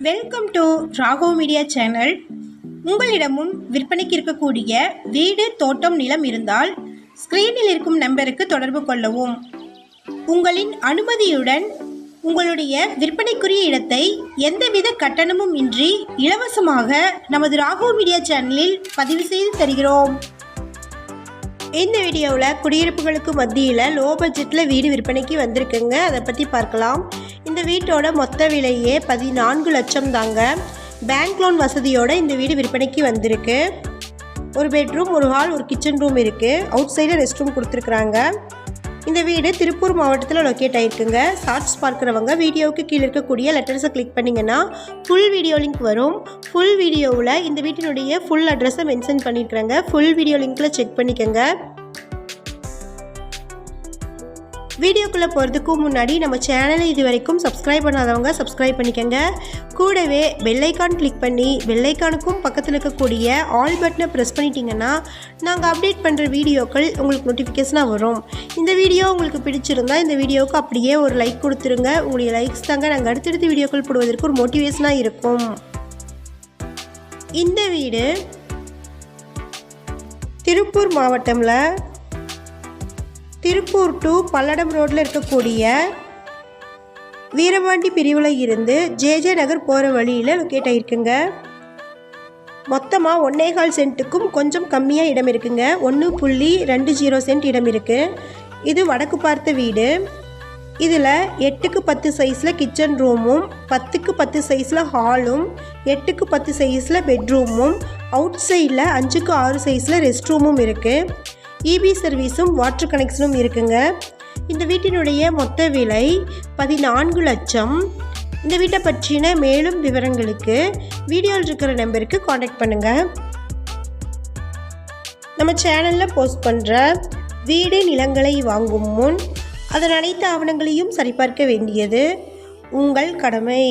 Welcome to Raghav media channel. உங்களிடமும் விற்பனைக்கு இருக்கக்கூடிய வீடு, தோட்டம், நிலம் இருந்தால் ஸ்கிரீனில் இருக்கும் நம்பருக்கு தொடர்பு கொள்ளவும். உங்களின் அனுமதியுடன் உங்களுடைய விற்பனைக்குரிய இடத்தை எந்தவித கட்டணமும் இன்றி இலவசமாக நமது ராகவ் மீடியா சேனலில் பதிவு செய்து தருகிறோம். இந்த வீடியோவில் குடியிருப்புகளுக்கு மத்தியில் லோ பட்ஜெட்டில் வீடு விற்பனைக்கு வந்திருக்குங்க. அதை பற்றி பார்க்கலாம். இந்த வீட்டோட மொத்த விலையே 14 லட்சம் தாங்க. பேங்க் லோன் வசதியோடு இந்த வீடு விற்பனைக்கு வந்திருக்கு. ஒரு பெட்ரூம், ஒரு ஹால், ஒரு கிச்சன் ரூம் இருக்குது. அவுட் சைடில் ரெஸ்ட் ரூம் கொடுத்துருக்குறாங்க. இந்த வீடு திருப்பூர் மாவட்டத்தில் லொக்கேட் ஆகிருக்குங்க. ஷார்ட்ஸ் பார்க்குறவங்க வீடியோவுக்கு கீழே இருக்கக்கூடிய லெட்டர்ஸை கிளிக் பண்ணிங்கன்னா ஃபுல் வீடியோ லிங்க் வரும். ஃபுல் வீடியோவில் இந்த வீட்டினுடைய ஃபுல் அட்ரஸை மென்ஷன் பண்ணியிருக்கிறாங்க. ஃபுல் வீடியோ லிங்க்கில் செக் பண்ணிக்கோங்க. வீடியோக்குள்ளே போகிறதுக்கு முன்னாடி நம்ம சேனலை இது வரைக்கும் சப்ஸ்கிரைப் பண்ணாதவங்க சப்ஸ்கிரைப் பண்ணிக்கோங்க. கூடவே பெல்லைக்கான் கிளிக் பண்ணி பெல்லைக்கானுக்கும் பக்கத்தில் இருக்கக்கூடிய ஆல் பட்டனை ப்ரெஸ் பண்ணிட்டீங்கன்னா நாங்கள் அப்டேட் பண்ணுற வீடியோக்கள் உங்களுக்கு நோட்டிஃபிகேஷனாக வரும். இந்த வீடியோ உங்களுக்கு பிடிச்சிருந்தா இந்த வீடியோவுக்கு அப்படியே ஒரு லைக் கொடுத்துருங்க. உங்களுடைய லைக்ஸ் தாங்க நாங்கள் அடுத்தடுத்து வீடியோக்கள் போடுவதற்கு ஒரு மோட்டிவேஷனாக இருக்கும். இந்த வீடு திருப்பூர் மாவட்டமில் திருப்பூர் டு பல்லடம் ரோட்டில் இருக்கக்கூடிய வீரபாண்டி பிரிவில் இருந்து ஜேஜே நகர் போகிற வழியில் லொக்கேட் ஆகிருக்குங்க. மொத்தமாக 1.25 சென்ட்டுக்கும் கொஞ்சம் கம்மியாக இடம் இருக்குங்க. 1.20 சென்ட் இடம் இருக்குது. இது வடக்கு பார்த்த வீடு. இதில் 8க்கு 10 சைஸில் கிச்சன் ரூமும், 10க்கு 10 சைஸில் ஹாலும், 8க்கு 10 சைஸில் பெட்ரூமும், அவுட் சைடில் 5க்கு 6 சைஸில் ரெஸ்ட் ரூமும் இருக்குது. இபி சர்வீஸும் வாட்டர் கனெக்ஷனும் இருக்குங்க. இந்த வீட்டினுடைய மொத்த விலை 14 லட்சம். இந்த வீட்டை பற்றின மேலும் விவரங்களுக்கு வீடியோவில் இருக்கிற நம்பருக்கு காண்டாக்ட் பண்ணுங்கள். நம்ம சேனலில் போஸ்ட் பண்ணுற வீடு, நிலங்களை வாங்கும் முன் அதன் அனைத்து ஆவணங்களையும் சரிபார்க்க வேண்டியது உங்கள் கடமை.